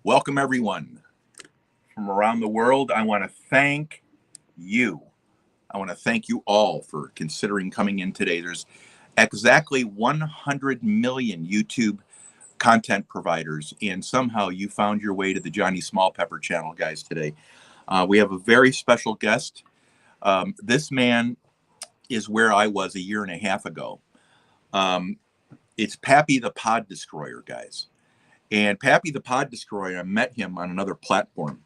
Welcome, everyone from around the world. I want to thank you. I want to thank you all for considering coming in today. There's exactly 100 million YouTube content providers, and somehow you found your way to the Johnny Small Pepper channel, guys, today. We have a very special guest. This man is where I was a year and a half ago. It's Pappy the Pod Destroyer, guys. And Pappy the Pod Destroyer, I met him on another platform.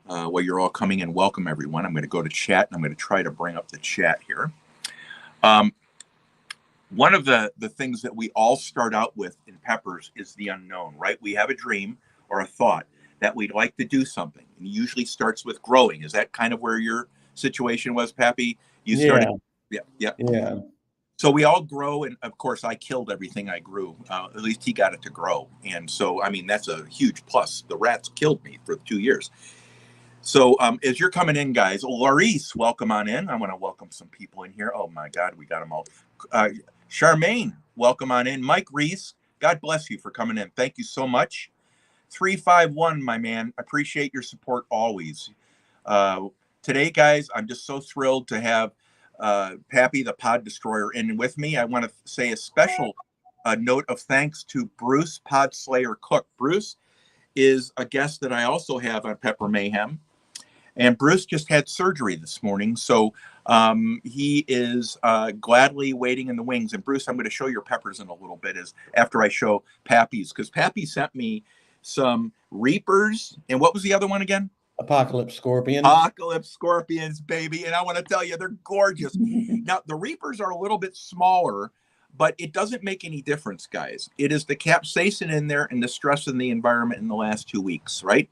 While you're all coming in, welcome everyone. I'm going to go to chat, and I'm going to try to bring up the chat here. One of the things that we all start out with in Peppers is the unknown, right? We have a dream or a thought that we'd like to do something. And it usually starts with growing. Is that kind of where your situation was, Pappy? You started. Yeah. So we all grow, and of course, I killed everything I grew. At least he got it to grow, and so I mean that's a huge plus. The rats killed me for 2 years. So as you're coming in, guys, Laurice, welcome on in. I want to welcome some people in here. Oh my God, we got them all. Charmaine, welcome on in. Mike Reese, God bless you for coming in. Thank you so much. 351, my man, appreciate your support always. Today, guys, I'm just so thrilled to have Pappy the Pod Destroyer in with me. I want to say a special note of thanks to Bruce Podslayer Cook. Bruce is a guest that I also have on Pepper Mayhem, and Bruce just had surgery this morning, so he is gladly waiting in the wings. And Bruce, I'm going to show your peppers in a little bit after I show Pappy's, because Pappy sent me some Reapers, and what was the other one again? Apocalypse Scorpions. Apocalypse Scorpions, baby. And I want to tell you, they're gorgeous. Now, the Reapers are a little bit smaller, but it doesn't make any difference, guys. It is the capsaicin in there and the stress in the environment in the last 2 weeks, right?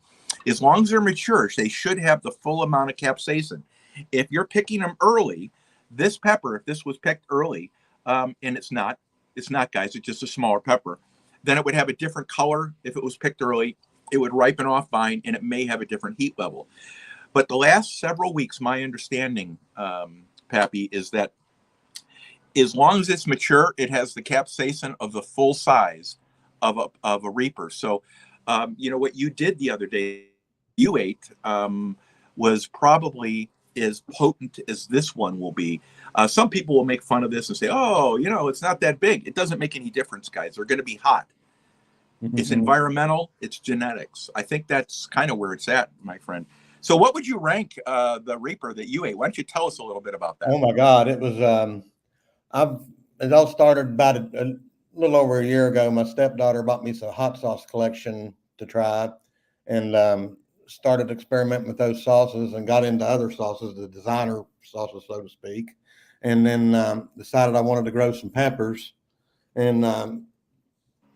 As long as they're mature, they should have the full amount of capsaicin. If you're picking them early, this pepper, if this was picked early, and it's not, guys, it's just a smaller pepper, then it would have a different color if it was picked early. It would ripen off fine, and it may have a different heat level. But the last several weeks, my understanding, Pappy, is that as long as it's mature, it has the capsaicin of the full size of a Reaper. So, you know, what you did the other day, you ate, was probably as potent as this one will be. Some people will make fun of this and say, oh, you know, it's not that big. It doesn't make any difference, guys. They're going to be hot. It's environmental, it's genetics. I think that's kind of where it's at, my friend. So what would you rank the Reaper that you ate? Why don't you tell us a little bit about that? Oh my God, it was it all started about a little over a year ago. My stepdaughter bought me some hot sauce collection to try, and started experimenting with those sauces and got into other sauces, the designer sauces, so to speak. And then decided I wanted to grow some peppers, and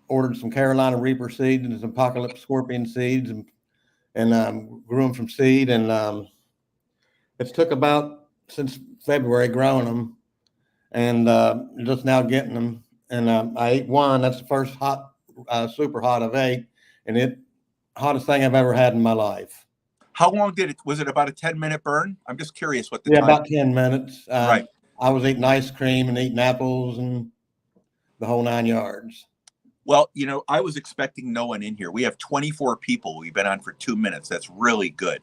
ordered some Carolina Reaper seeds and some Apocalypse Scorpion seeds, and grew them from seed. And it's took about since February growing them, and just now getting them. And I ate one. That's the first super hot I've ate, and it hottest thing I've ever had in my life. How long was it about a 10-minute burn? I'm just curious what the time. About 10 minutes. Right. I was eating ice cream and eating apples and the whole 9 yards. Well, you know, I was expecting no one in here. We have 24 people. We've been on for 2 minutes. That's really good.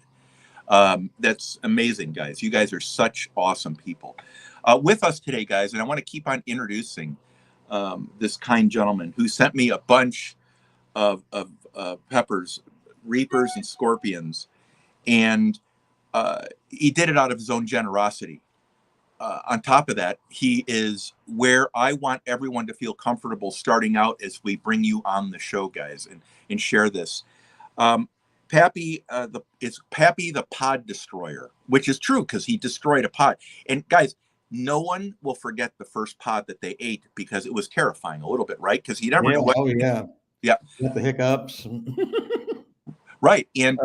That's amazing, guys. You guys are such awesome people. With us today, guys, and I want to keep on introducing this kind gentleman who sent me a bunch of peppers, Reapers and Scorpions, and he did it out of his own generosity. On top of that, he is where I want everyone to feel comfortable starting out as we bring you on the show, guys, and share this. Pappy, it's Pappy the Pod Destroyer, which is true because he destroyed a pod. And guys, no one will forget the first pod that they ate because it was terrifying a little bit, right? Because he never knew what. Oh yeah, yeah, the hiccups. Right, and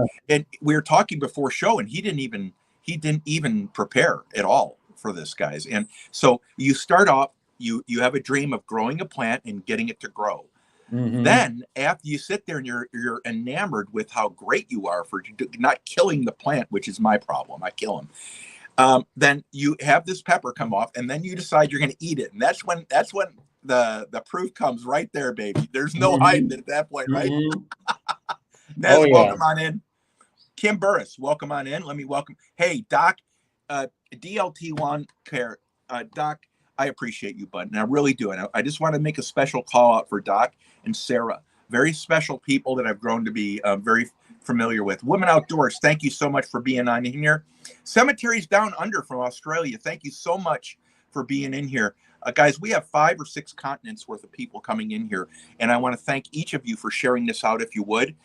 we were talking before show, and he didn't even prepare at all for this, guys. And so you start off, you have a dream of growing a plant and getting it to grow. Then after you sit there and you're enamored with how great you are for not killing the plant, which is my problem. I kill them. Then you have this pepper come off, and then you decide you're going to eat it. And that's when the proof comes right there, baby. There's no hiding it at that point, right? Oh Nez, yeah. welcome on in. Kim Burris, welcome on in. Let me welcome. Hey, Doc, DLT1 Care. Doc, I appreciate you, bud. And I really do. And I just want to make a special call out for Doc and Sarah. Very special people that I've grown to be very familiar with. Women Outdoors, thank you so much for being on in here. Cemeteries Down Under from Australia, thank you so much for being in here. Guys, we have 5 or 6 continents worth of people coming in here. And I want to thank each of you for sharing this out, if you would.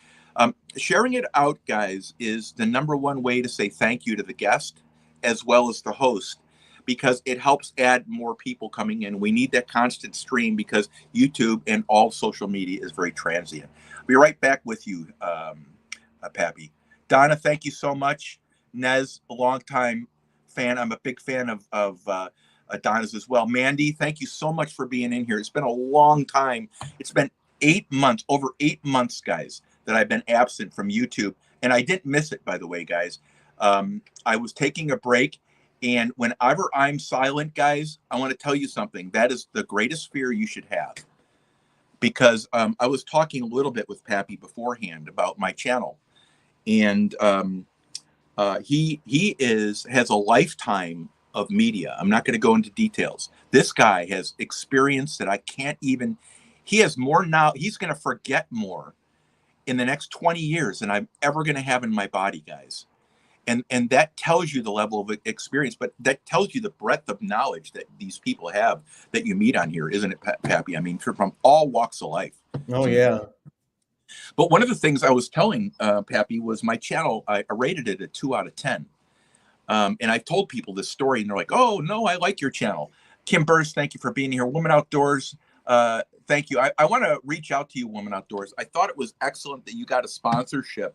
Sharing it out, guys, is the #1 way to say thank you to the guest as well as the host, because it helps add more people coming in. We need that constant stream because YouTube and all social media is very transient. I'll be right back with you, Pappy. Donna, thank you so much. Nez, a long-time fan. I'm a big fan of Donna's as well. Mandy, thank you so much for being in here. It's been a long time. It's been 8 months, over 8 months, guys, that I've been absent from YouTube. And I didn't miss it, by the way, guys. I was taking a break. And whenever I'm silent, guys, I want to tell you something. That is the greatest fear you should have. Because I was talking a little bit with Pappy beforehand about my channel. And he has a lifetime of media. I'm not going to go into details. This guy has experience that I can't even. He has more now. He's going to forget more in the next 20 years than I'm ever going to have in my body, guys. And that tells you the level of experience, but that tells you the breadth of knowledge that these people have that you meet on here, isn't it, Pappy? I mean, from all walks of life. Oh yeah. But one of the things I was telling Pappy was my channel, I rated it a 2 out of 10. And I've told people this story, and they're like, oh, no, I like your channel. Kim Burrs, thank you for being here. Woman Outdoors, thank you. I want to reach out to you, Woman Outdoors. I thought it was excellent that you got a sponsorship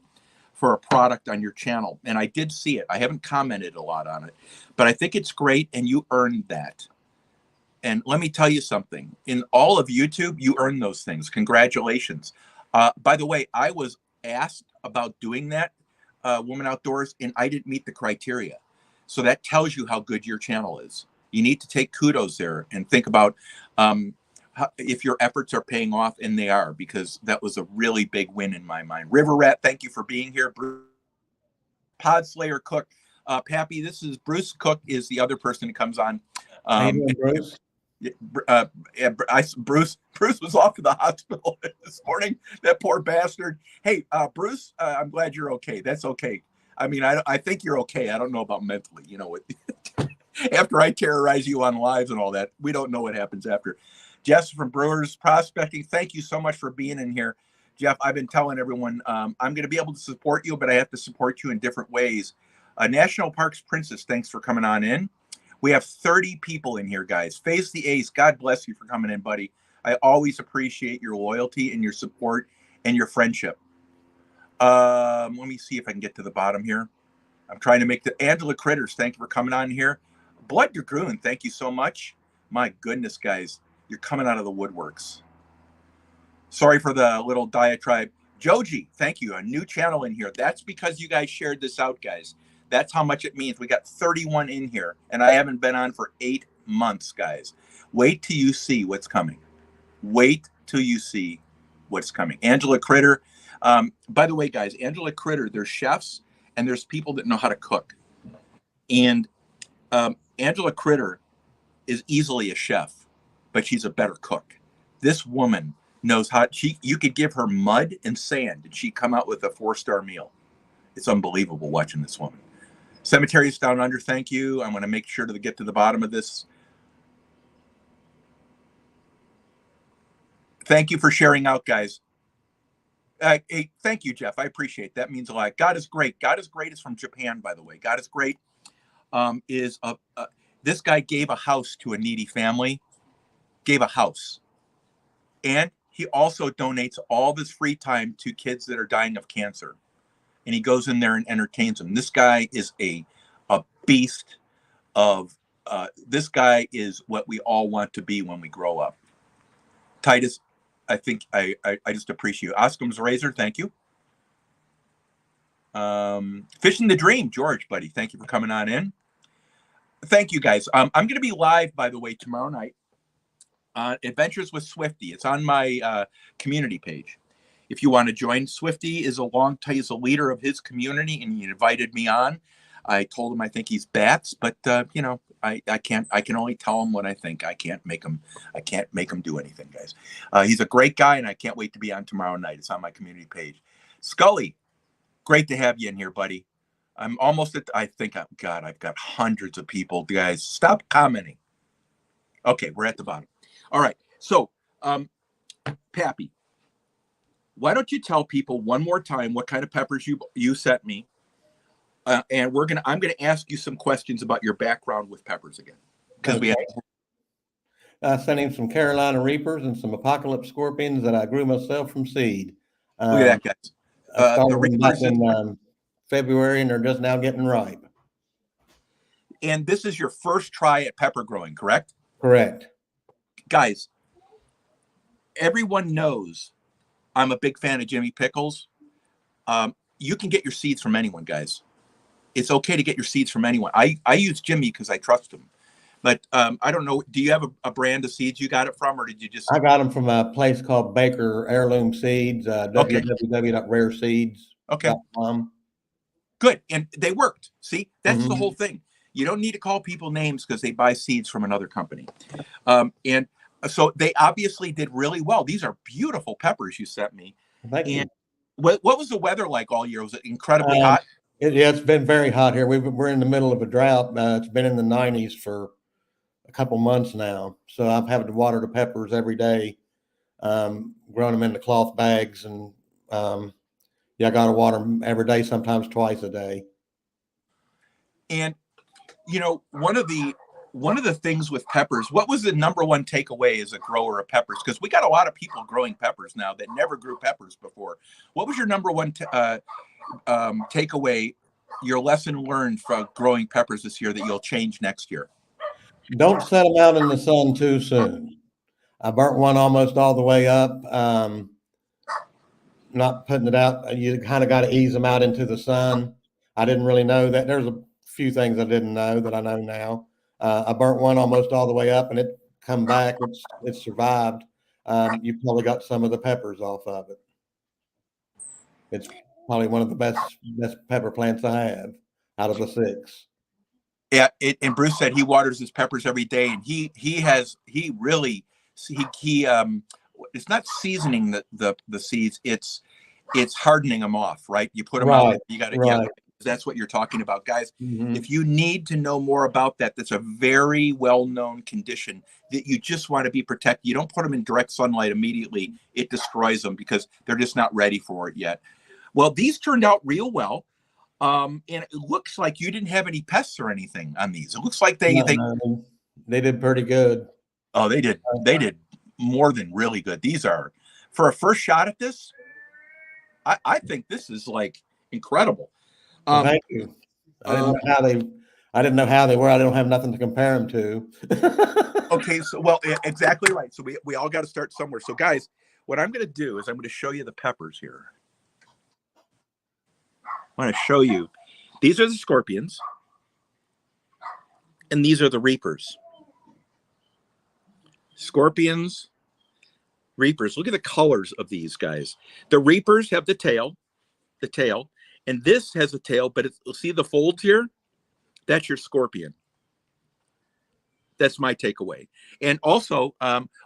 for a product on your channel. And I did see it. I haven't commented a lot on it, but I think it's great, and you earned that. And let me tell you something. In all of YouTube, you earn those things. Congratulations. By the way, I was asked about doing that, Woman Outdoors, and I didn't meet the criteria. So that tells you how good your channel is. You need to take kudos there and think about if your efforts are paying off, and they are, because that was a really big win in my mind. River Rat, thank you for being here. Podslayer Cook, Pappy, this is Bruce Cook is the other person who comes on. How you doing, Bruce? Bruce was off to the hospital this morning. That poor bastard. Hey, Bruce, I'm glad you're okay. That's okay. I mean, I think you're okay. I don't know about mentally. You know what? After I terrorize you on lives and all that, we don't know what happens after. Jess from Brewers Prospecting, thank you so much for being in here. Jeff, I've been telling everyone I'm going to be able to support you, but I have to support you in different ways. National Parks Princess, thanks for coming on in. We have 30 people in here, guys. Face the Ace, God bless you for coming in, buddy. I always appreciate your loyalty and your support and your friendship. Let me see if I can get to the bottom here. I'm trying to make the Angela Critters, thank you for coming on here. Blood Dragoon, thank you so much. My goodness, guys, you're coming out of the woodworks. Sorry for the little diatribe. Joji, thank you. A new channel in here. That's because you guys shared this out, guys. That's how much it means. We got 31 in here, and I haven't been on for 8 months, guys. Wait till you see what's coming. Wait till you see what's coming. Angela Critter. By the way, guys, Angela Critter, there's chefs and there's people that know how to cook. And Angela Critter is easily a chef, but she's a better cook. This woman knows how. You could give her mud and sand, and she'd come out with a 4-star meal. It's unbelievable watching this woman. Cemeteries Down Under, thank you. I'm going to make sure to get to the bottom of this. Thank you for sharing out, guys. Hey, thank you, Jeff. I appreciate that. Means a lot. God is great. God is great is from Japan, by the way. God is great this guy gave a house to a needy family, gave a house. And he also donates all this free time to kids that are dying of cancer. And he goes in there and entertains them. This guy is a beast of, this guy is what we all want to be when we grow up. Titus, I think I just appreciate you. Oscom's Razor, thank you. Fishing the Dream, George, buddy, thank you for coming on in. Thank you, guys. I'm going to be live, by the way, tomorrow night. Adventures with Swifty. It's on my community page. if you want to join. Swifty is he's a leader of his community, and he invited me on. I told him I think he's bats, but you know, I can't. I can only tell him what I think. I can't make him do anything, guys. He's a great guy, and I can't wait to be on tomorrow night. It's on my community page. Scully, great to have you in here, buddy. I'm almost at. I think I've got hundreds of people. Guys, stop commenting. Okay, we're at the bottom. All right, so Pappy, why don't you tell people one more time what kind of peppers you sent me? And I'm gonna ask you some questions about your background with peppers again, because Okay. I sent him some Carolina Reapers and some Apocalypse Scorpions that I grew myself from seed. Look at that, guys. I started The them back Reapers, in February, and they're just now getting ripe. and this is your first try at pepper growing, correct? Correct. Guys, everyone knows I'm a big fan of Jimmy Pickles. You can get your seeds from anyone, guys. It's okay to get your seeds from anyone. I use Jimmy because I trust him. But I don't know. Do you have a brand of seeds you got it from, or did you just? I got them from a place called Baker Heirloom Seeds, Okay. www.rareseeds.com. Okay. Good. And they worked. See, that's the whole thing. You don't need to call people names because they buy seeds from another company. And so they obviously did really well. These are beautiful peppers you sent me. Thank you. What was the weather like all year? Was it incredibly hot? It's been very hot here. We're in the middle of a drought. It's been in the 90s for a couple months now. So I've had to water the peppers every day, growing them in the cloth bags. And I got to water them every day, sometimes twice a day. And, you know, one of the things with peppers, what was the number one takeaway as a grower of peppers? Because we got a lot of people growing peppers now that never grew peppers before. What was your number one takeaway, your lesson learned from growing peppers this year that you'll change next year? Don't set them out in the sun too soon. I burnt one almost all the way up. Not putting it out. You kind of got to ease them out into the sun. I didn't really know that. There's a few things I didn't know that I know now. I burnt one almost all the way up, and it come back. It survived. You probably got some of the peppers off of it. It's probably one of the best pepper plants I have out of the 6. Yeah, and Bruce said he waters his peppers every day, and he really it's not seasoning the seeds, it's hardening them off, right? You put them out, you got to, yeah, that's what you're talking about, guys. If you need to know more about that, that's a very well-known condition that you just want to be protected. You don't put them in direct sunlight immediately. It destroys them because they're just not ready for it yet. Well, these turned out real well. And it looks like you didn't have any pests or anything on these. It looks like they did pretty good. Oh, they did more than really good. These are, for a first shot at this, I think this is like incredible. Thank you. I didn't know how they were. I don't have nothing to compare them to. Okay, so well, exactly right. So we all got to start somewhere. So guys, what I'm going to do is I'm going to show you the peppers here. I want to show you. These are the scorpions, and these are the reapers. Scorpions, reapers. Look at the colors of these guys. The reapers have the tail, and this has a tail, but see the folds here? That's your scorpion. That's my takeaway. And also,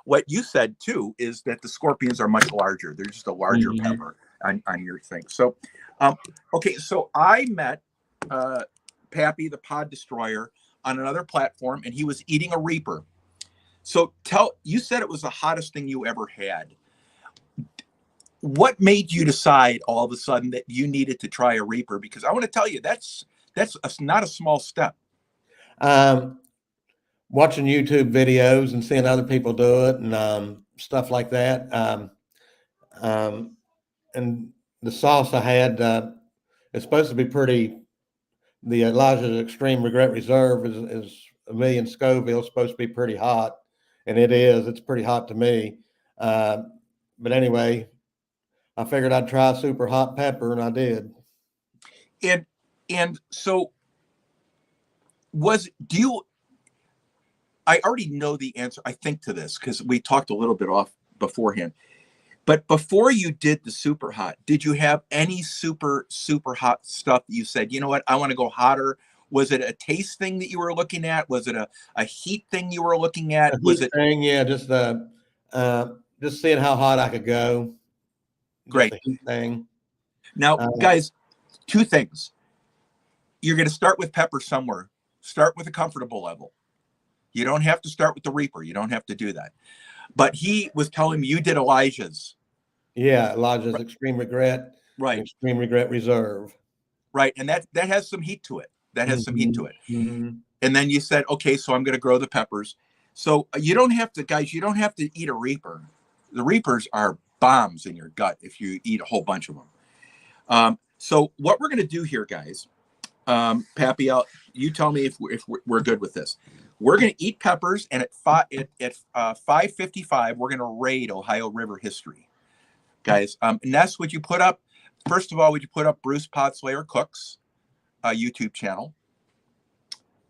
what you said too is that the scorpions are much larger. They're just a larger pepper on your thing. So, okay, so I met Pappy, the pod destroyer, on another platform, and he was eating a reaper. So you said it was the hottest thing you ever had. What made you decide all of a sudden that you needed to try a reaper? Because I want to tell you, that's not a small step. Watching YouTube videos and seeing other people do it and stuff like that. And the sauce I had, it's supposed to be pretty. The Elijah's Extreme Regret Reserve is 1,000,000 Scoville, supposed to be pretty hot, and it is. It's pretty hot to me. But anyway, I figured I'd try super hot pepper, and I did. And so I already know the answer, I think, to this, because we talked a little bit off beforehand. But before you did the super hot, did you have any super hot stuff that you said, you know what, I want to go hotter? Was it a taste thing that you were looking at? Was it a heat thing you were looking at? A Was heat it thing, yeah, just seeing how hot I could go. Just great? a heat thing. Now, Uh, guys, two things. You're going to start with pepper somewhere. Start with a comfortable level. You don't have to start with the Reaper. You don't have to do that. But he was telling me you did Elijah's. yeah, Elijah's Extreme Regret and Right, Extreme Regret Reserve. right. And that has some heat to it. That has some heat to it. Mm-hmm. And then you said, okay, so I'm going to grow the peppers. So you don't have to, guys, you don't have to eat a Reaper. The Reapers are bombs in your gut if you eat a whole bunch of them. So what we're going to do here, guys, Pappy, you tell me if we're good with this. We're going to eat peppers, and at 5:55, we're going to raid Ohio River history, guys. Ness, would you put up? First of all, would you put up Bruce Potslayer Cooks YouTube channel?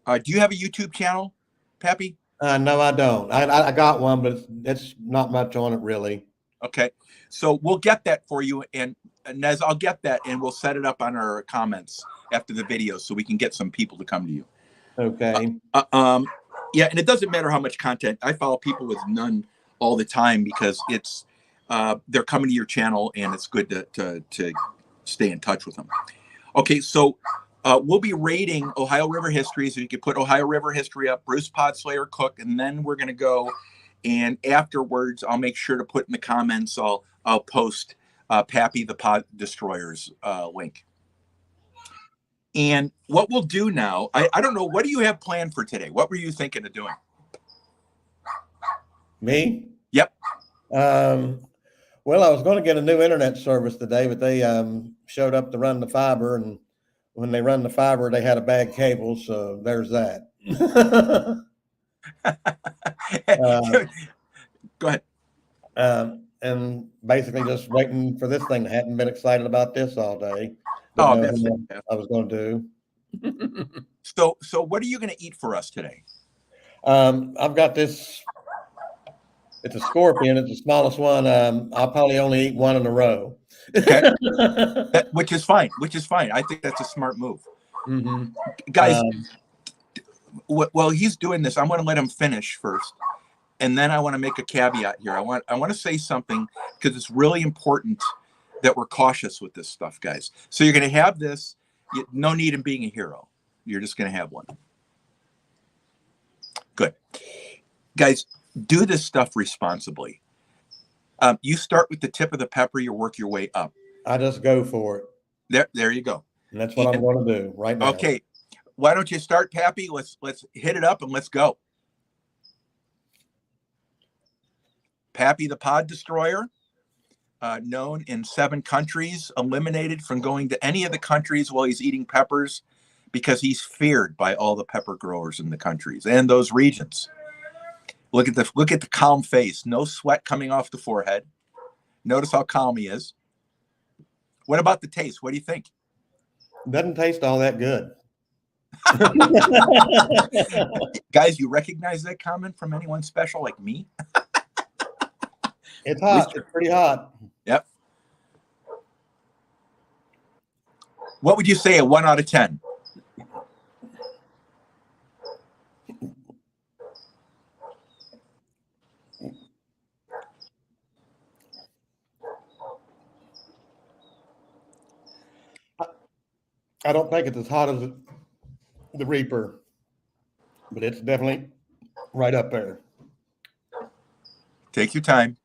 Do you have a YouTube channel, Pappy? No, I don't. I got one, but it's not much on it really. Okay, so we'll get that for you, and Nez, I'll get that, and we'll set it up on our comments after the video so we can get some people to come to you. Okay. Yeah, and it doesn't matter how much content. I follow people with none all the time because it's they're coming to your channel, and it's good to stay in touch with them. Okay, so we'll be rating Ohio River history, so you can put Ohio River history up, Bruce Potslayer Cook, and then we're going to go, and afterwards, I'll make sure to put in the comments, I'll post Pappy the Pod Destroyer's link. And what we'll do now, I don't know, what do you have planned for today? What were you thinking of doing? Me? Yep. Well, I was going to get a new internet service today, but they showed up to run the fiber, and when they run the fiber, they had a bad cable, so there's that. Go ahead. And basically just waiting for this thing. I hadn't been excited about this all day. Oh, that's fantastic. I was going to do. So what are you going to eat for us today? I've got this. It's a scorpion. It's the smallest one. I'll probably only eat one in a row. Okay. Which is fine. I think that's a smart move. Mm-hmm. Guys, while he's doing this, I'm going to let him finish first. And then I want to make a caveat here. I want to say something because it's really important that we're cautious with this stuff, guys. So you're going to have this. No need in being a hero. You're just going to have one. Good. Guys, do this stuff responsibly. You start with the tip of the pepper. You work your way up. I just go for it. There you go. And that's what I'm going to do right now. Okay. Why don't you start, Pappy? Let's hit it up and let's go. Pappy the Pod Destroyer, known in 7 countries, eliminated from going to any of the countries while he's eating peppers because he's feared by all the pepper growers in the countries and those regions. Look at the calm face, no sweat coming off the forehead. Notice how calm he is. What about the taste? What do you think? Doesn't taste all that good. Guys, you recognize that comment from anyone special like me? It's hot. It's pretty hot. Yep. What would you say a 1 out of 10? I don't think it's as hot as the Reaper, but it's definitely right up there. Take your time.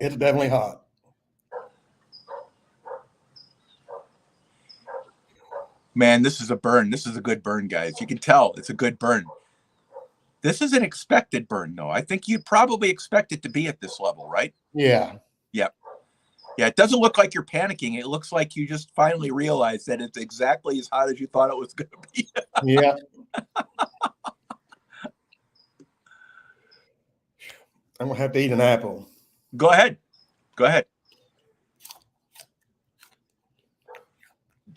It's definitely hot. Man, this is a burn. This is a good burn, guys. You can tell it's a good burn. This is an expected burn, though. I think you'd probably expect it to be at this level, right? Yeah. Yep. Yeah, it doesn't look like you're panicking. It looks like you just finally realized that it's exactly as hot as you thought it was going to be. Yeah. I'm going to have to eat an apple. Go ahead. Go ahead.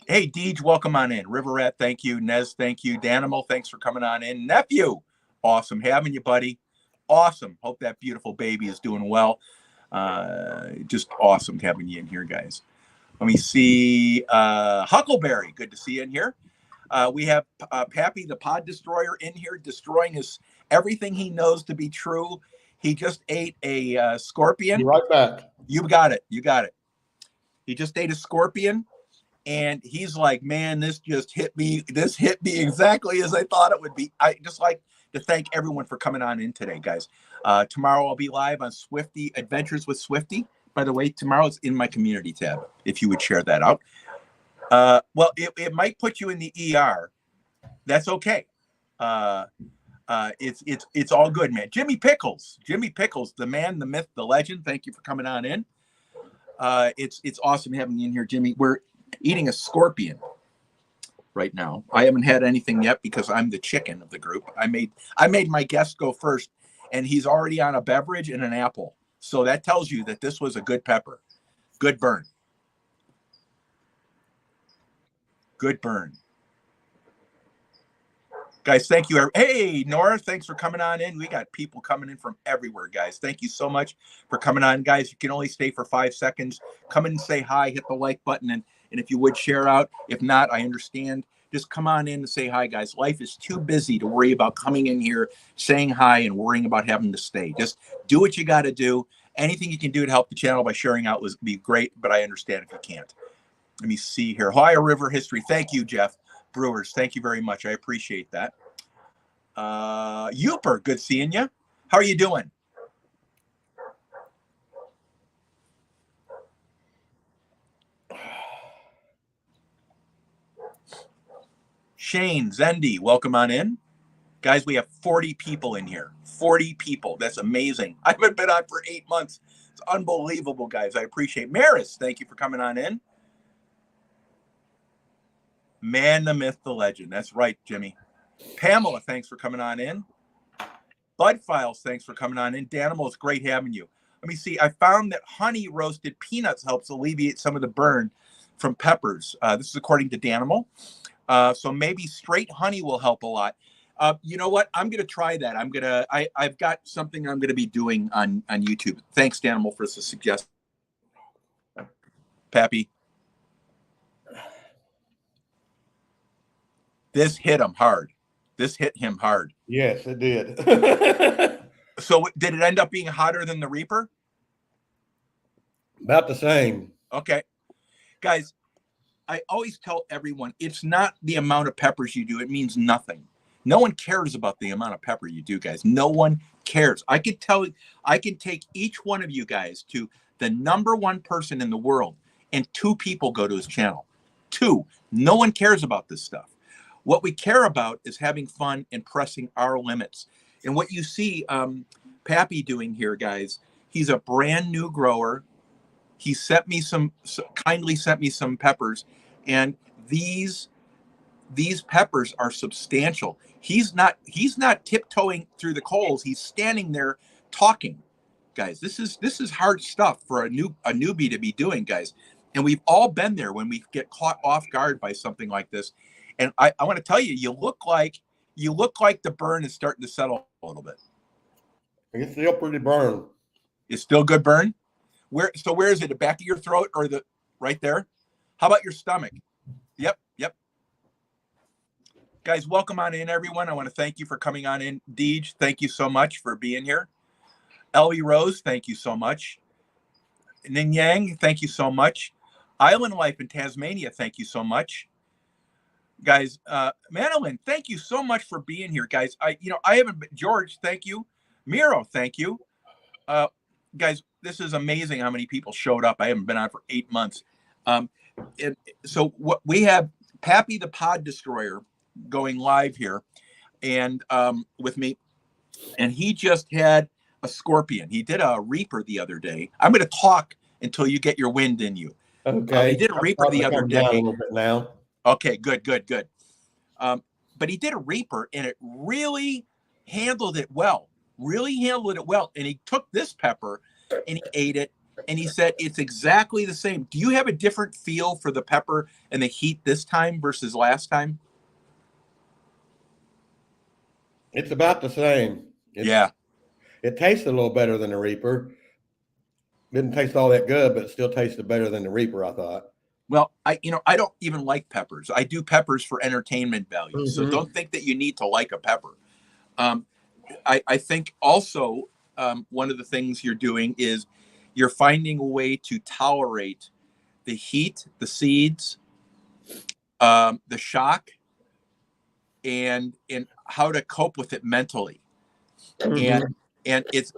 Hey, Deej, welcome on in. River Rat, thank you. Nez, thank you. Danimal, thanks for coming on in. Nephew, Awesome having you, buddy. Awesome. Hope that beautiful baby is doing well. Just awesome having you in here, guys. Let me see. Huckleberry, good to see you in here. We have Pappy, the pod destroyer, in here, destroying everything he knows to be true. He just ate a scorpion. Be right back. You got it. You got it. He just ate a scorpion, and he's like, man, this just hit me. This hit me exactly as I thought it would be. I just like to thank everyone for coming on in today, guys. Tomorrow I'll be live on Swifty Adventures with Swifty. By the way, tomorrow it's in my community tab, if you would share that out. Well, it might put you in the ER. That's okay. It's all good, man. Jimmy Pickles, the man, the myth, the legend. Thank you for coming on in. It's awesome having you in here, Jimmy. We're eating a scorpion right now. I haven't had anything yet because I'm the chicken of the group. I made my guest go first, and he's already on a beverage and an apple. So that tells you that this was a good pepper. Good burn. Good burn. Guys, thank you. Hey, Nora, thanks for coming on in. We got people coming in from everywhere, guys. Thank you so much for coming on. Guys, you can only stay for 5 seconds. Come in and say hi, hit the like button, and if you would, share out. If not, I understand. Just come on in and say hi, guys. Life is too busy to worry about coming in here, saying hi, and worrying about having to stay. Just do what you got to do. Anything you can do to help the channel by sharing out would be great, but I understand if you can't. Let me see here. Ohio River History. Thank you, Jeff. Brewers, thank you very much. I appreciate that. Youper, good seeing you. How are you doing? Shane, Zendi, welcome on in. Guys, we have 40 people in here. 40 people. That's amazing. I haven't been on for 8 months. It's unbelievable, guys. I appreciate it. Maris, thank you for coming on in. Man, the myth, the legend. That's right, Jimmy. Pamela, thanks for coming on in. Bud Files, thanks for coming on in. Danimal, it's great having you. Let me see. I found that honey roasted peanuts helps alleviate some of the burn from peppers. This is according to Danimal. So maybe straight honey will help a lot. You know what? I'm going to try that. I've got something I'm going to be doing on YouTube. Thanks, Danimal, for the suggestion. Pappy. This hit him hard. This hit him hard. Yes, it did. So did it end up being hotter than the Reaper? About the same. Okay. Guys, I always tell everyone, it's not the amount of peppers you do. It means nothing. No one cares about the amount of pepper you do, guys. No one cares. I can take each one of you guys to the #1 person in the world, and 2 people go to his channel. 2. No one cares about this stuff. What we care about is having fun and pressing our limits. And what you see Pappy doing here, guys, he's a brand new grower. He kindly sent me some peppers, and these peppers are substantial. He's not tiptoeing through the coals. He's standing there talking. Guys, this is hard stuff for a newbie to be doing, guys. And we've all been there when we get caught off guard by something like this. And I want to tell you, you look like the burn is starting to settle a little bit. It's still pretty burn. It's still good burn. Where is it? The back of your throat or the right there? How about your stomach? Yep. Guys, welcome on in, everyone. I want to thank you for coming on in. Deej, thank you so much for being here. Ellie Rose, thank you so much. Ning Yang, thank you so much. Island Life in Tasmania, thank you so much. Guys, Madeline, thank you so much for being here, guys. I haven't been, George, thank you. Miro, thank you. Guys, this is amazing how many people showed up. I haven't been on for 8 months. So what we have, Pappy the Pod Destroyer going live here and with me, and he just had a scorpion. He did a Reaper the other day. I'm going to talk until you get your wind in you. Okay. He did a Reaper the other day. A little bit now. Okay, good. But he did a Reaper, and it really handled it well. And he took this pepper and he ate it, and he said it's exactly the same. Do you have a different feel for the pepper and the heat this time versus last time? It's about the same. Yeah. It tastes a little better than the Reaper. Didn't taste all that good, but it still tasted better than the Reaper, I thought. Well, I don't even like peppers. I do peppers for entertainment value. So Mm-hmm. don't think that you need to like a pepper. Um, I think also one of the things you're doing is you're finding a way to tolerate the heat, the seeds, the shock, and how to cope with it mentally. Mm-hmm. And it's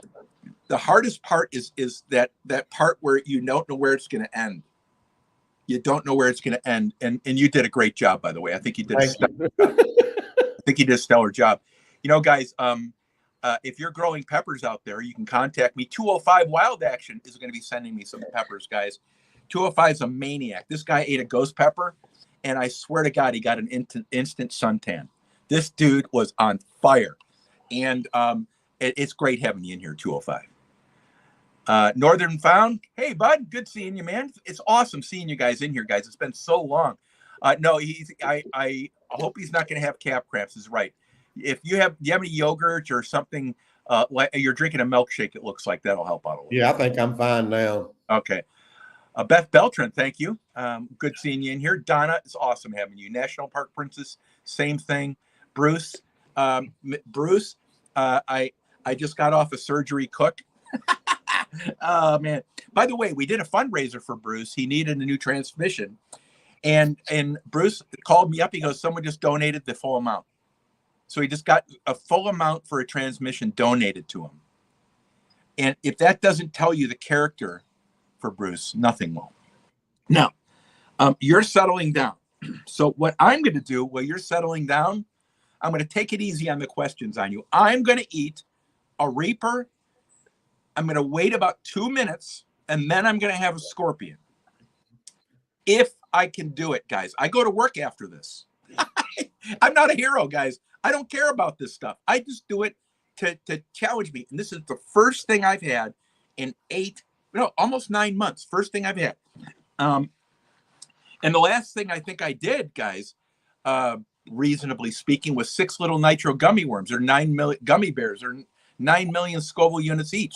the hardest part is that part where you don't know where it's going to end. You don't know where it's going to end, and you did a great job, by the way. I think you did Thank you. I think you did a stellar job. Guys, if you're growing peppers out there, you can contact me. 205 Wild Action is going to be sending me some peppers, guys. 205 is a maniac. This guy ate a ghost pepper, and I swear to God, he got an instant suntan. This dude was on fire, and it's great having you in here, 205. Northern Found, hey bud, good seeing you, man. It's awesome seeing you guys in here, guys. It's been so long. No, I hope he's not going to have calf cramps. Is right. If do you have any yogurt or something? Like you're drinking a milkshake, it looks like that'll help out a little. Yeah, I think I'm fine now. Okay. Beth Beltran, thank you. Good seeing you in here. Donna, it's awesome having you. National Park Princess, same thing. Bruce, Bruce, I just got off a surgery cook. Oh man! By the way, we did a fundraiser for Bruce. He needed a new transmission, and Bruce called me up. He goes, "Someone just donated the full amount." So he just got a full amount for a transmission donated to him. And if that doesn't tell you the character for Bruce, nothing will. Now, you're settling down. So what I'm going to do while you're settling down, I'm going to take it easy on the questions on you. I'm going to eat a Reaper. I'm going to wait about 2 minutes, and then I'm going to have a scorpion. If I can do it, guys. I go to work after this. I'm not a hero, guys. I don't care about this stuff. I just do it to challenge me. And this is the first thing I've had in almost 9 months. First thing I've had. And the last thing I think I did, guys, reasonably speaking, was 6 little nitro gummy worms, or 9 million gummy bears, or 9 million Scoville units each.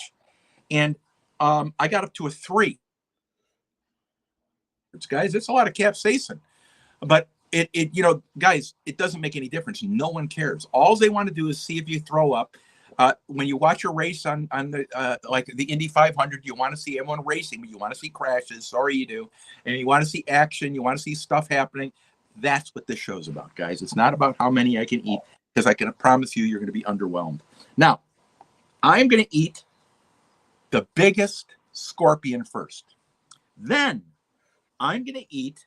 And I got up to a 3. Guys, it's a lot of capsaicin. But it guys, it doesn't make any difference. No one cares. All they want to do is see if you throw up. When you watch a race on the like the Indy 500, you want to see everyone racing, but you want to see crashes. Sorry, you do. And you want to see action. You want to see stuff happening. That's what this show's about, guys. It's not about how many I can eat, because I can promise you, you're going to be underwhelmed. Now, I'm going to eat the biggest scorpion first. Then I'm going to eat.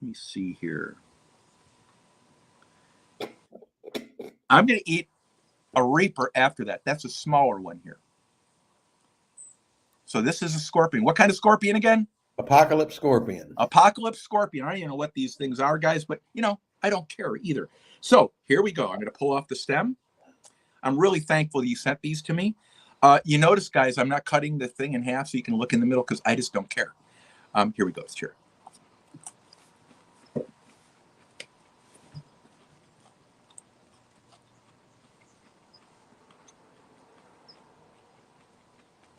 Let me see here. I'm going to eat a Reaper after that. That's a smaller one here. So this is a scorpion. What kind of scorpion again? Apocalypse Scorpion. Apocalypse Scorpion. I don't even know what these things are, guys, but I don't care either. So here we go. I'm going to pull off the stem. I'm really thankful you sent these to me. You notice, guys, I'm not cutting the thing in half so you can look in the middle, because I just don't care. Here we go. Sure.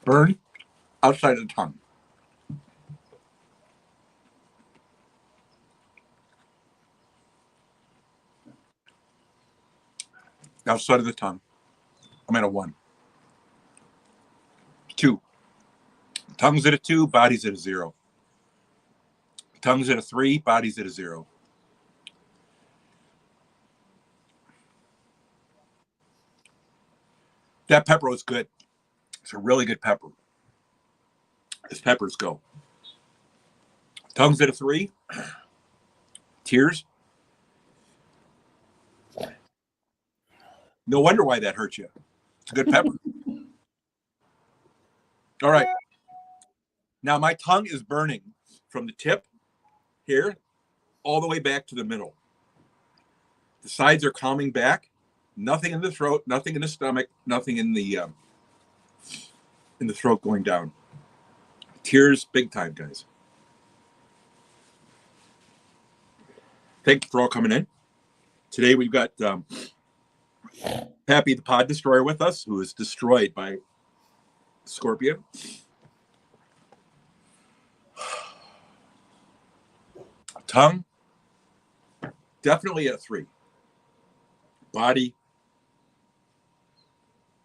Burn outside of the tongue. Outside of the tongue. I'm at a 1. 2. Tongue's at a 2, body's at a 0. Tongue's at a 3, body's at a 0. That pepper was good. It's a really good pepper. As peppers go. Tongue's at a 3. Tears. No wonder why that hurt you. It's a good pepper. All right. Now my tongue is burning from the tip here all the way back to the middle. The sides are calming back. Nothing in the throat, nothing in the stomach, nothing in the throat going down. Tears big time, guys. Thank you for all coming in. Today we've got Pappy the Pod Destroyer with us, who was destroyed by Scorpion. Tongue, definitely a 3. Body,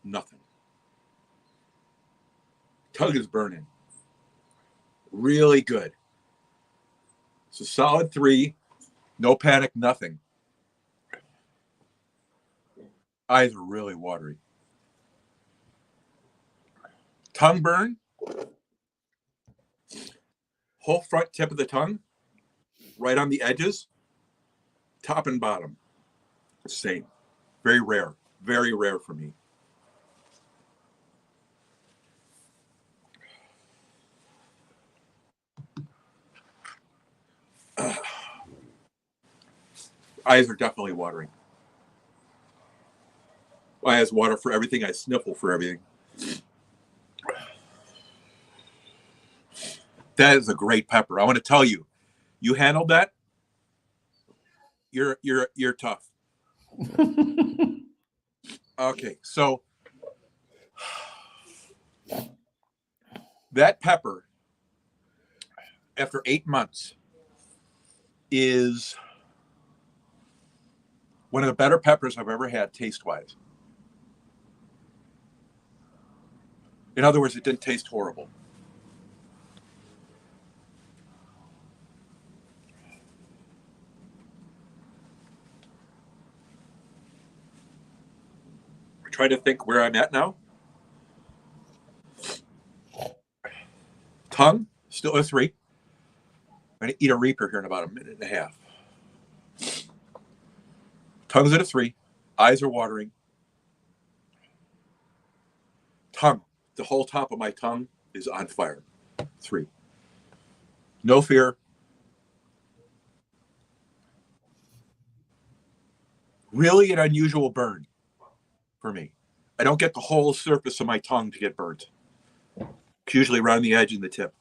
nothing. Tongue is burning. Really good. It's a solid 3. No panic, nothing. Eyes are really watery. Tongue burn. Whole front tip of the tongue. Right on the edges. Top and bottom. Same. Very rare. Very rare for me. Eyes are definitely watering. I has water for everything. I sniffle for everything. That is a great pepper. I want to tell you, you handled that. You're tough. Okay, so that pepper, after 8 months, is one of the better peppers I've ever had taste-wise. In other words, it didn't taste horrible. I'm trying to think where I'm at now. Tongue, still a 3. I'm going to eat a Reaper here in about a minute and a half. Tongue's at a 3. Eyes are watering. Tongue, the whole top of my tongue is on fire. 3. No fear. Really an unusual burn for me. I don't get the whole surface of my tongue to get burnt. It's usually around the edge and the tip.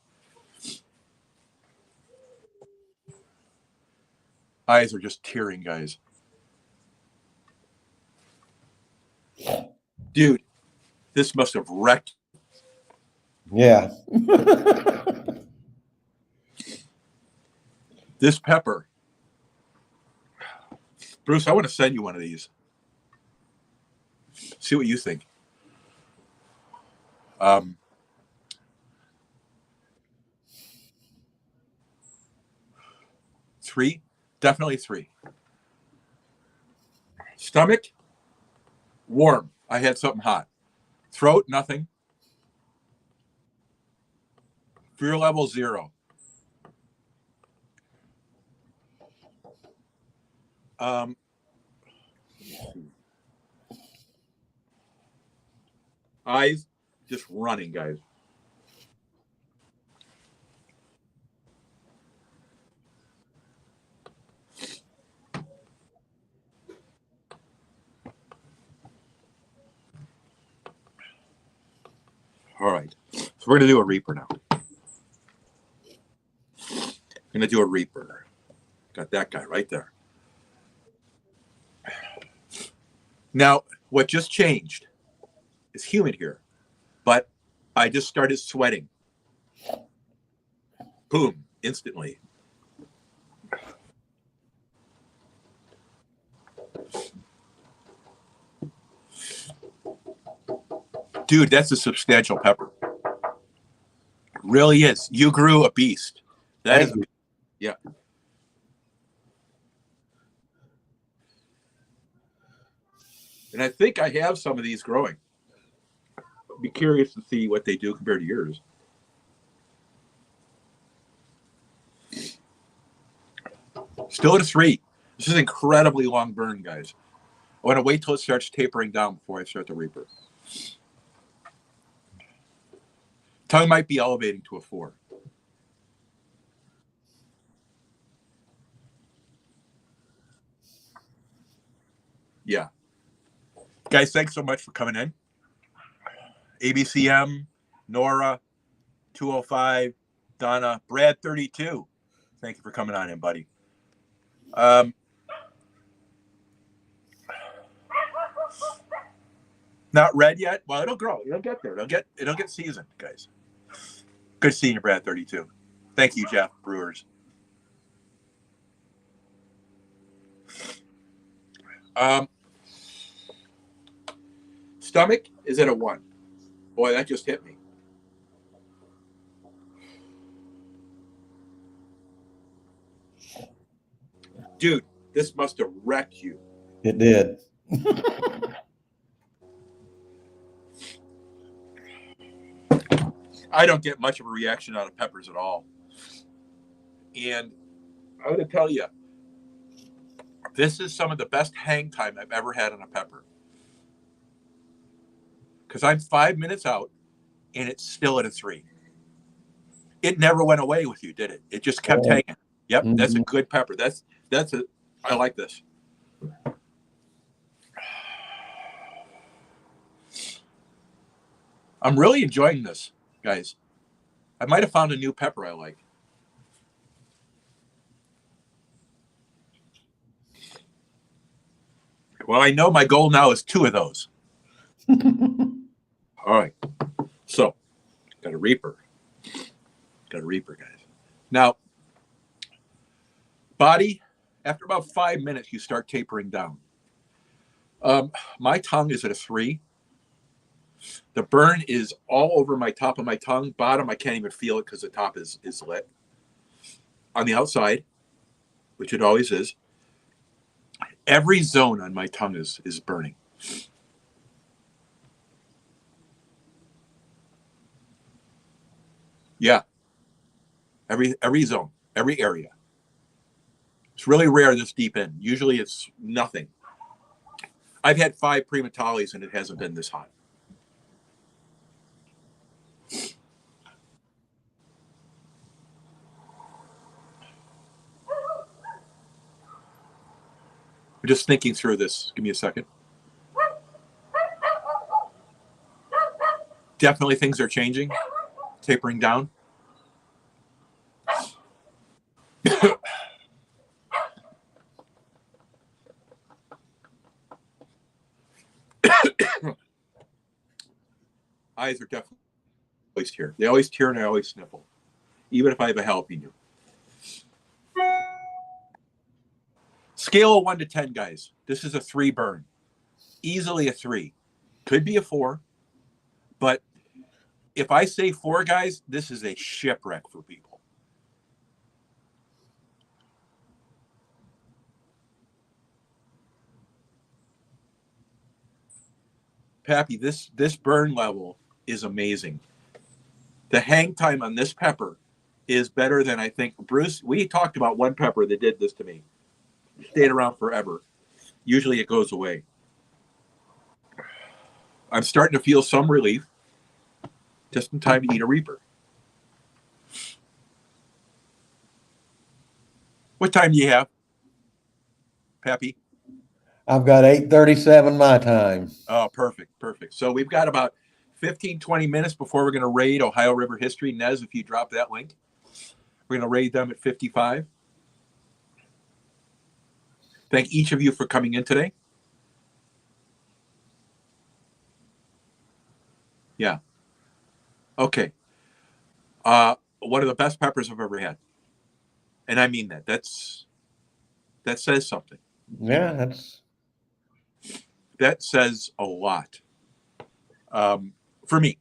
Eyes are just tearing, guys. Dude, this must have wrecked. Yeah. This pepper. Bruce, I want to send you one of these. See what you think. 3, definitely 3. Stomach, warm. I had something hot. Throat, nothing. Fear level 0. Eyes just running, guys. All right. So we're going to do a Reaper now. Going to do a Reaper. Got that guy right there. Now, what just changed is humid here, but I just started sweating. Boom, instantly. Dude, that's a substantial pepper. It really is. You grew a beast. That is, yeah. And I think I have some of these growing. I'd be curious to see what they do compared to yours. Still at a 3. This is an incredibly long burn, guys. I want to wait till it starts tapering down before I start the Reaper. Tongue might be elevating to a 4. Yeah. Guys, thanks so much for coming in. ABCM, Nora, 205, Donna, Brad, 32. Thank you for coming on in, buddy. Not red yet? Well, it'll grow. It'll get there. It'll get seasoned, guys. Good seeing you, Brad 32. Thank you, Jeff Brewers. Stomach is at a 1. Boy, that just hit me. Dude, this must have wrecked you. It did. I don't get much of a reaction out of peppers at all. And I want to tell you, this is some of the best hang time I've ever had on a pepper. Because I'm 5 minutes out and it's still at a 3. It never went away with you, did it? It just kept hanging. Yep, that's a good pepper. I like this. I'm really enjoying this, guys. I might have found a new pepper I like. Well, I know my goal now is 2 of those. All right. So, got a Reaper. Guys. Now, body, after about 5 minutes, you start tapering down. My tongue is at a 3. The burn is all over my top of my tongue. Bottom, I can't even feel it because the top is lit. On the outside, which it always is, every zone on my tongue is burning. Yeah. Every zone, every area. It's really rare this deep in. Usually it's nothing. I've had 5 Primatalis and it hasn't been this hot. I'm just thinking through this. Give me a second. Definitely things are changing, tapering down. Eyes are definitely always tear. They always tear and I always sniffle, even if I have a jalapeno. Scale of 1 to 10, guys. This is a 3 burn. Easily a 3. Could be a 4. But if I say 4, guys, this is a shipwreck for people. Pappy, this burn level is amazing. The hang time on this pepper is better than I think. Bruce, we talked about one pepper that did this to me. Stayed around forever. Usually it goes away. I'm starting to feel some relief. Just in time to eat a Reaper. What time do you have, Pappy? I've got 8:37 my time. Oh, perfect. So we've got about 15, 20 minutes before we're going to raid Ohio River History. Nez, if you drop that link, we're going to raid them at 55. Thank each of you for coming in today. Yeah. Okay. One of the best peppers I've ever had. And I mean that. That says something. Yeah, That says a lot. For me.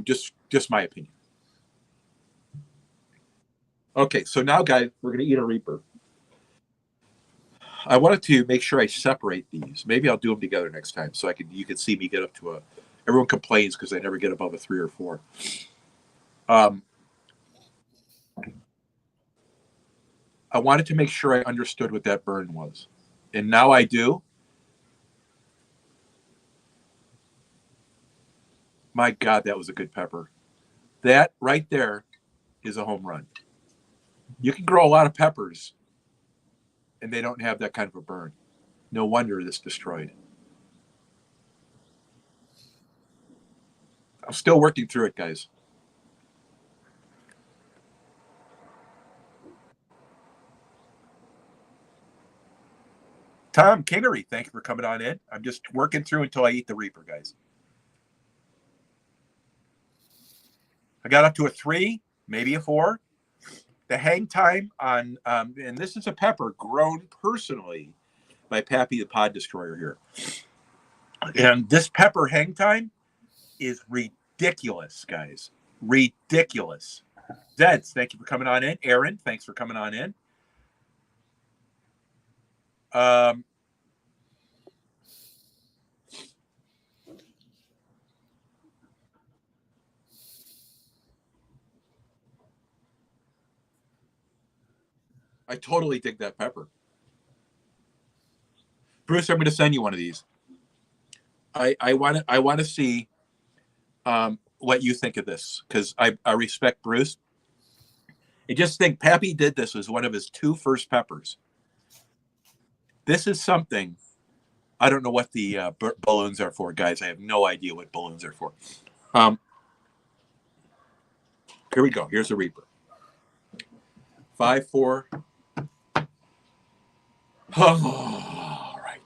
Just my opinion. Okay, so now, guys, we're going to eat a Reaper. I wanted to make sure I separate these. Maybe I'll do them together next time so you can see me get up to a. Everyone complains because I never get above a 3 or 4. I wanted to make sure I understood what that burn was, and now I do. My God, that was a good pepper. That right there is a home run. You can grow a lot of peppers, and they don't have that kind of a burn. No wonder this destroyed. I'm still working through it, guys. Tom Kingery, thank you for coming on in. I'm just working through until I eat the Reaper, guys. I got up to a 3, maybe a 4. The hang time on, and this is a pepper grown personally by Pappy the Pod Destroyer here. And this pepper hang time is ridiculous, guys. Ridiculous. Zeds, thank you for coming on in. Aaron, thanks for coming on in. I totally dig that pepper. Bruce, I'm going to send you one of these. I want to see what you think of this, because I respect Bruce. I just think Pappy did this as one of his 2 first peppers. This is something. I don't know what the balloons are for, guys. I have no idea what balloons are for. Here we go. Here's the Reaper. 5, 4. All right.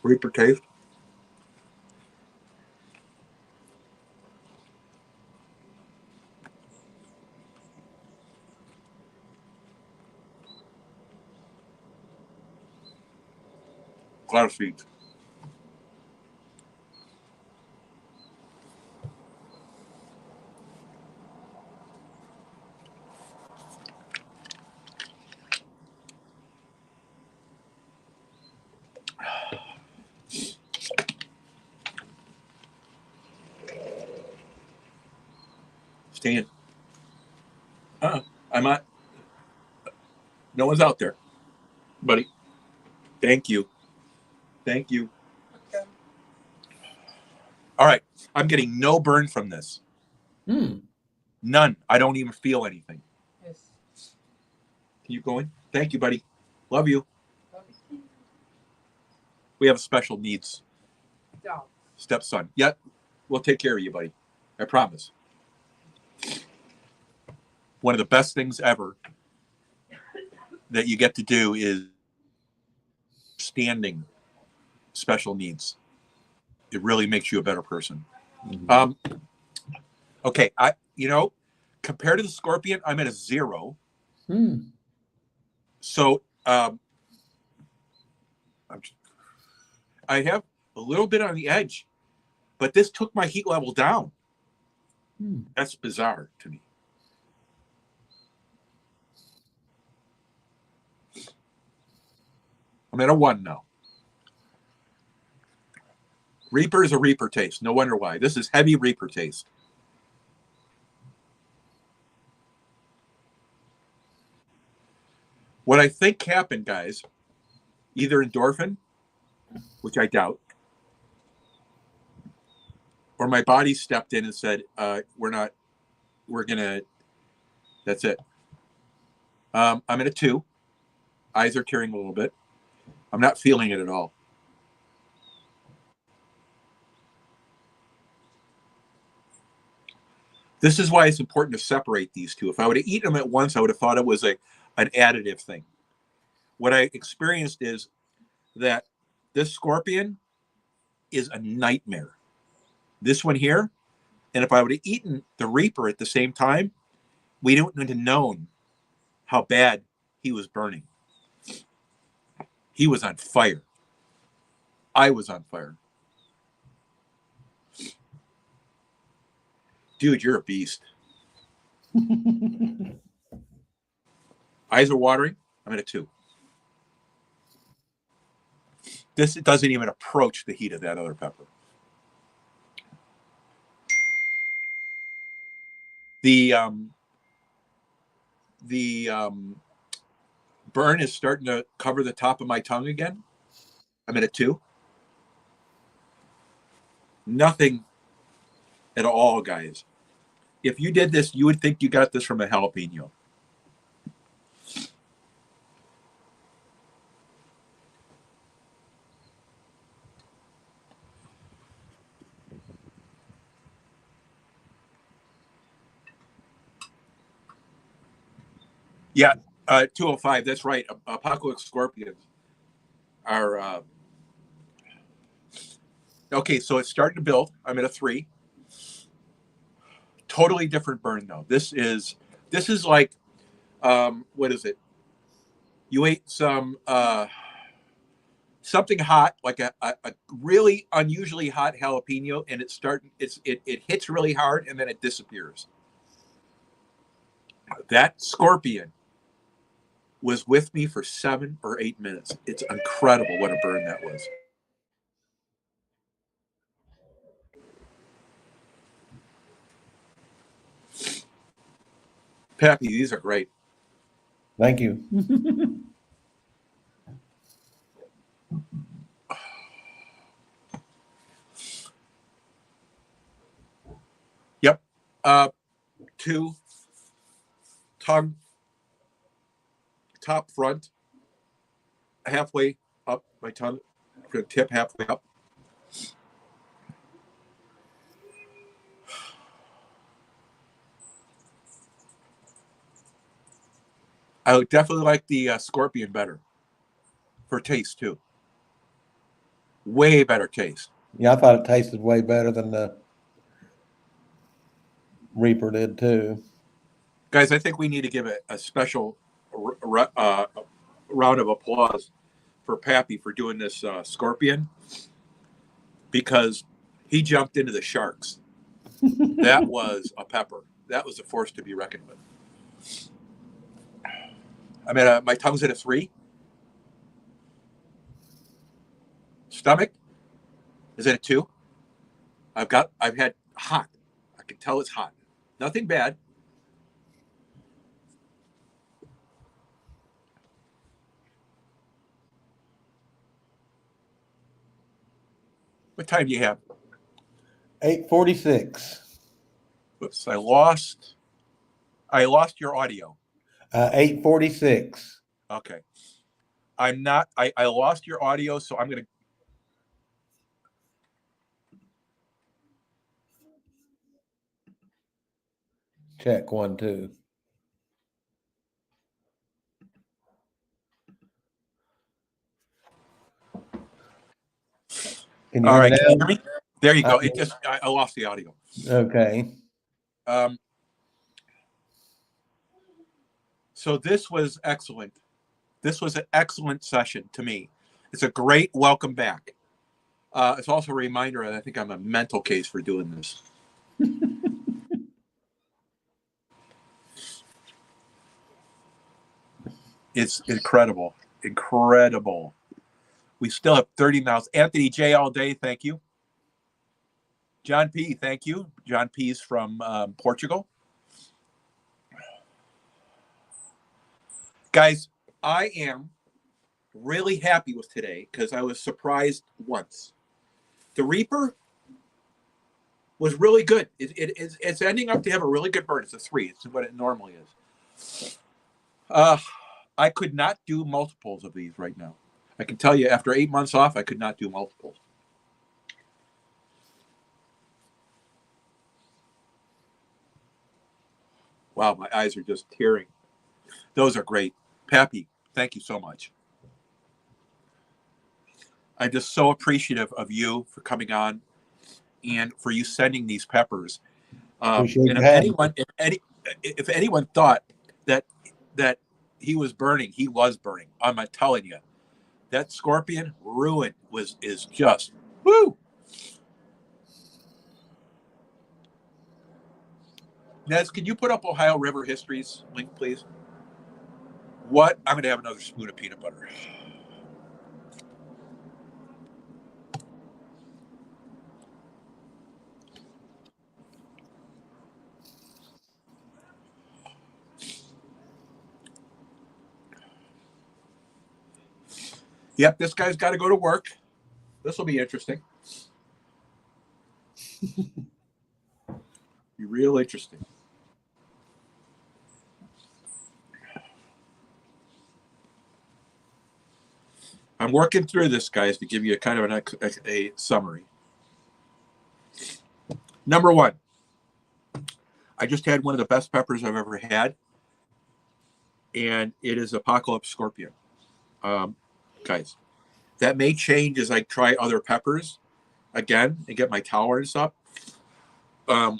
Reaper taste. A lot of seeds. Stan. I'm not. No one's out there, buddy. Thank you. Thank you. Okay. All right. I'm getting no burn from this. None. I don't even feel anything. Yes. Keep going. Thank you, buddy. Love you. Love you. We have a special needs stepson. Yeah, we'll take care of you, buddy. I promise. One of the best things ever that you get to do is standing special needs. It really makes you a better person. Mm-hmm. Okay, compared to the scorpion, I'm at a 0. So I have a little bit on the edge, but this took my heat level down. That's bizarre to me. I'm at a 1 now. Reaper is a Reaper taste. No wonder why. This is heavy Reaper taste. What I think happened, guys, either endorphin, which I doubt, or my body stepped in and said, that's it. I'm at a 2. Eyes are tearing a little bit. I'm not feeling it at all. This is why it's important to separate these two. If I would have eaten them at once, I would have thought it was an additive thing. What I experienced is that this scorpion is a nightmare. This one here, and if I would have eaten the Reaper at the same time, we wouldn't have known how bad he was burning. He was on fire. I was on fire. Dude, you're a beast. Eyes are watering. I'm at a 2. This doesn't even approach the heat of that other pepper. The burn is starting to cover the top of my tongue again. I'm at a 2. Nothing at all, guys. If you did this, you would think you got this from a jalapeno. Yeah, 205. That's right. Apocalypse Scorpions. okay, so it's starting to build. I'm at a 3. Totally different burn though. This is like, what is it? You ate some something hot, like a really unusually hot jalapeno, and it hits really hard and then it disappears. That scorpion was with me for 7 or 8 minutes. It's incredible what a burn that was. Pappy, these are great. Thank you. Yep. 2 tongue, top, front, halfway up my tongue. I'm going to tip halfway up. I would definitely like the scorpion better for taste too. Way better taste. Yeah, I thought it tasted way better than the Reaper did too. Guys, I think we need to give a special round of applause for Pappy for doing this scorpion, because he jumped into the sharks. That was a pepper. That was a force to be reckoned with. I mean, my tongue's at a 3. Stomach is at a 2. I've had hot. I can tell it's hot. Nothing bad. What time do you have? 8:46. Whoops, I lost your audio. 8:46. Okay. I lost your audio, so I'm going to. Check 1, 2. Can you All hear me right, can you now? hear me? There you go. I lost the audio. Okay. So this was excellent. This was an excellent session to me. It's a great welcome back. It's also a reminder that I think I'm a mental case for doing this. It's incredible. Incredible. We still have 30 miles. Anthony J all day, thank you. John P, thank you. John P's from Portugal. Guys, I am really happy with today because I was surprised once. The Reaper was really good. It's ending up to have a really good burn. It's a 3. It's what it normally is. I could not do multiples of these right now. I can tell you, after 8 months off, I could not do multiples. Wow, my eyes are just tearing. Those are great. Pappy, thank you so much. I'm just so appreciative of you for coming on and for you sending these peppers. And if anyone thought that he was burning, he was burning. I'm telling you, that scorpion ruin is just woo. Nez, can you put up Ohio River Histories link, please? What? I'm going to have another spoon of peanut butter. Yep, this guy's got to go to work. This will be interesting. Be real interesting. I'm working through this, guys, to give you a kind of a summary. Number 1, I just had one of the best peppers I've ever had, and it is Apocalypse Scorpion. Guys, That may change as I try other peppers again and get my tolerance up. But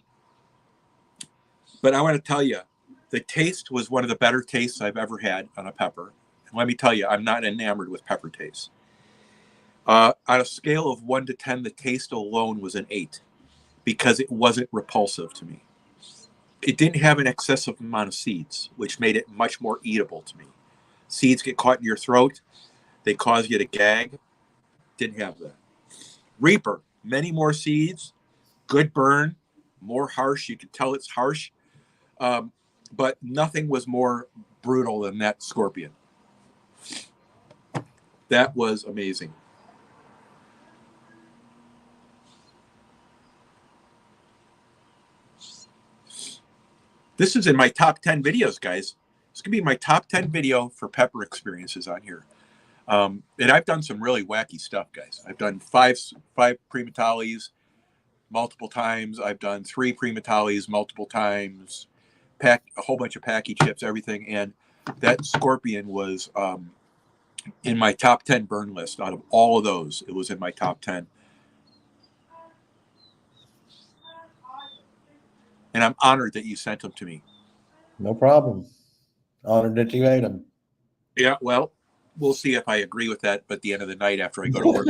I want to tell you, the taste was one of the better tastes I've ever had on a pepper. And let me tell you, I'm not enamored with pepper taste. On a scale of 1 to 10, the taste alone was an 8 because it wasn't repulsive to me. It didn't have an excessive amount of seeds, which made it much more eatable to me. Seeds get caught in your throat. They cause you to gag. Didn't have that. Reaper, many more seeds, good burn, more harsh. You can tell it's harsh. But nothing was more brutal than that scorpion. That was amazing. This is in my top 10 videos, guys. It's going to be my top 10 video for pepper experiences on here. And I've done some really wacky stuff, guys. I've done five prematales multiple times. I've done 3 prematales multiple times. A whole bunch of packy chips, everything. And that scorpion was in my top 10 burn list. Out of all of those, it was in my top 10. And I'm honored that you sent them to me. No problem. Honored that you ate them. Yeah, well, we'll see if I agree with that at the end of the night after I go to work.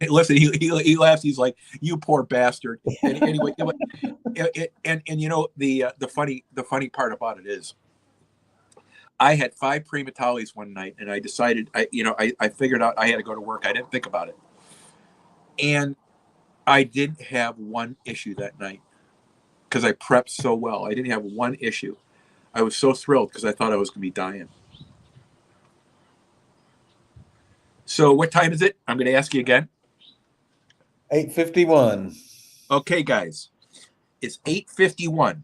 Listen, he laughs. He's like, "You poor bastard." And anyway, and you know the funny part about it is, I had 5 prematales one night, and I decided I figured out I had to go to work. I didn't think about it, and I didn't have one issue that night because I prepped so well. I didn't have one issue. I was so thrilled because I thought I was going to be dying. So what time is it? I'm going to ask you again. 8:51. Okay, guys, it's 8:51.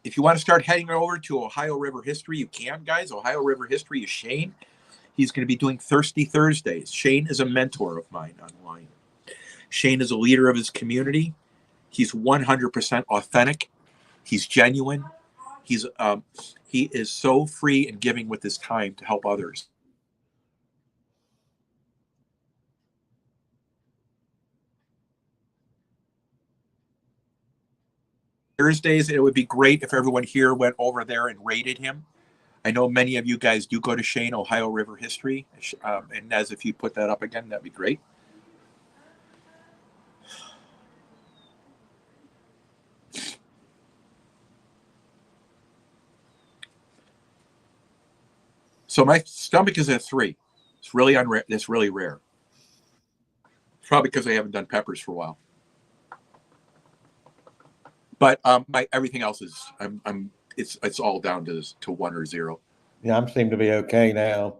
If you want to start heading over to Ohio River History, you can, guys. Ohio River History is Shane. He's going to be doing Thirsty Thursdays. Shane is a mentor of mine online. Shane is a leader of his community. He's 100% authentic. He's genuine. He is so free and giving with his time to help others. Thursdays, it would be great if everyone here went over there and rated him. I know many of you guys do go to Shane, Ohio River History. And as if you put that up again, that'd be great. So my stomach is at 3. It's really it's really rare. It's probably because I haven't done peppers for a while. But my everything else is it's all down to 1 or 0. Yeah, I seem to be okay now.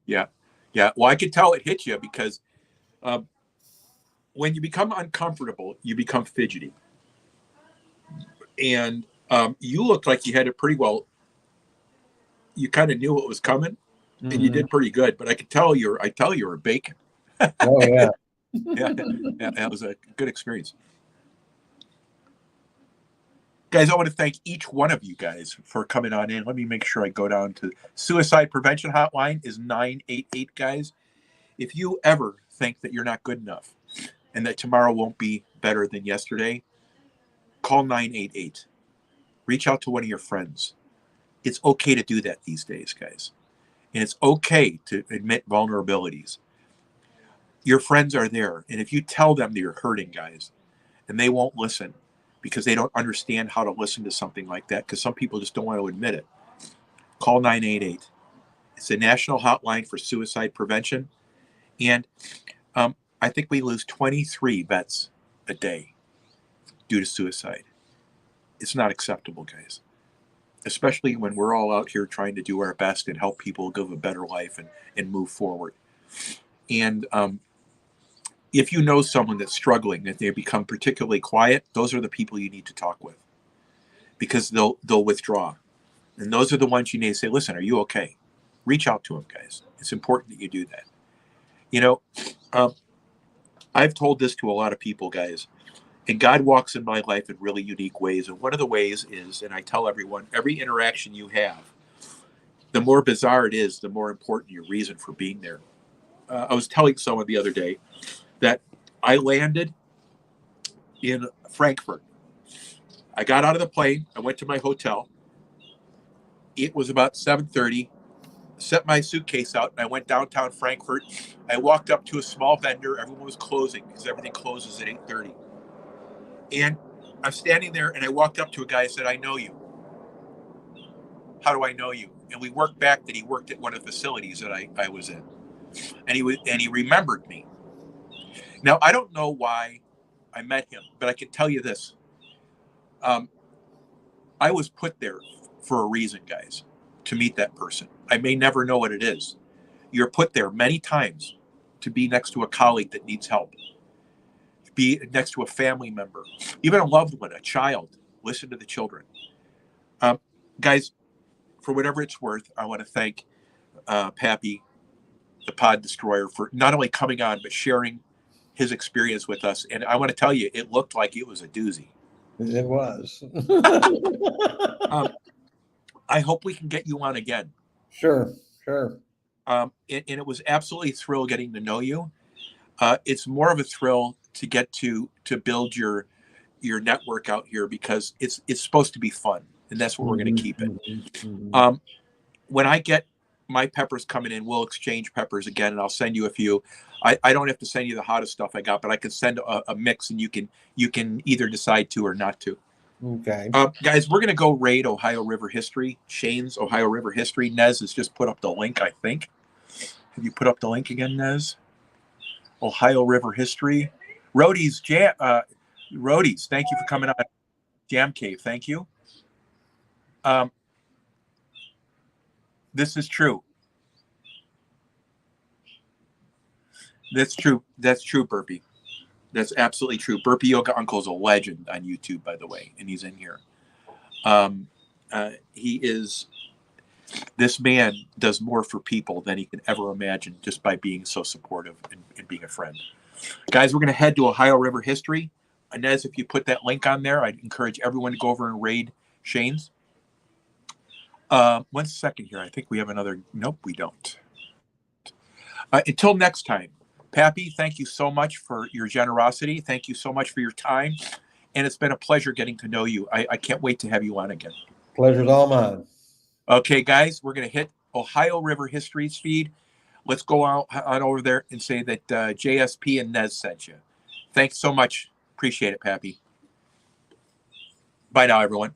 Yeah. Well, I could tell it hit you because when you become uncomfortable, you become fidgety. And you looked like you had it pretty well. You kind of knew what was coming, and you did pretty good. But I could tell you were baking. Oh yeah. yeah, that was a good experience. Guys, I want to thank each one of you guys for coming on in. Let me make sure I go down to Suicide Prevention Hotline is 988, guys. If you ever think that you're not good enough and that tomorrow won't be better than yesterday, call 988. Reach out to one of your friends. It's okay to do that these days, guys. And it's okay to admit vulnerabilities. Your friends are there. And if you tell them that you're hurting, guys, and they won't listen because they don't understand how to listen to something like that, because some people just don't want to admit it, call 988. It's a national hotline for suicide prevention. And I think we lose 23 vets a day due to suicide. It's not acceptable, guys, especially when we're all out here trying to do our best and help people live a better life and move forward. And if you know someone that's struggling, that they become particularly quiet, those are the people you need to talk with, because they'll withdraw. And those are the ones you need to say, listen, are you okay? Reach out to them, guys. It's important that you do that. You know, I've told this to a lot of people, guys, and God walks in my life in really unique ways. And one of the ways is, and I tell everyone, every interaction you have, the more bizarre it is, the more important your reason for being there. I was telling someone the other day that I landed in Frankfurt. I got out of the plane. I went to my hotel. It was about 7:30. Set my suitcase out, and I went downtown Frankfurt. I walked up to a small vendor. Everyone was closing because everything closes at 8:30. And I'm standing there, and I walked up to a guy and said, "I know you. How do I know you?" And we worked back that he worked at one of the facilities that I was in, and he remembered me. Now I don't know why I met him, but I can tell you this: I was put there for a reason, guys, to meet that person. I may never know what it is. You're put there many times to be next to a colleague that needs help, to be next to a family member, even a loved one, a child. Listen to the children. Guys, for whatever it's worth, I want to thank Pappy, the Pod Destroyer, for not only coming on, but sharing his experience with us. And I want to tell you, it looked like it was a doozy. It was. I hope we can get you on again. Sure. And it was absolutely a thrill getting to know you. It's more of a thrill to get to build your network out here, because it's supposed to be fun, and that's what we're going to keep it. When I get my peppers coming in, we'll exchange peppers again, and I'll send you a few. I don't have to send you the hottest stuff I got, but I can send a mix, and you can either decide to or not to. Okay. Guys, we're going to go raid Ohio River History, Shane's Ohio River History. Nez has just put up the link, I think. Have you put up the link again, Nez? Ohio River History. Roadies, thank you for coming on. Jam Cave, thank you. This is true. That's true. That's true, Burpee. That's absolutely true. Burpee Yoga Uncle is a legend on YouTube, by the way, and he's in here. This man does more for people than he can ever imagine, just by being so supportive and being a friend. Guys, we're going to head to Ohio River History. Inez, if you put that link on there, I'd encourage everyone to go over and raid Shane's. 1 second here. I think we have another. Nope, we don't. Until next time, Pappy, thank you so much for your generosity. Thank you so much for your time. And it's been a pleasure getting to know you. I can't wait to have you on again. Pleasure's all mine. Okay, guys, we're going to hit Ohio River History's feed. Let's go on over there and say that JSP and Nez sent you. Thanks so much. Appreciate it, Pappy. Bye now, everyone.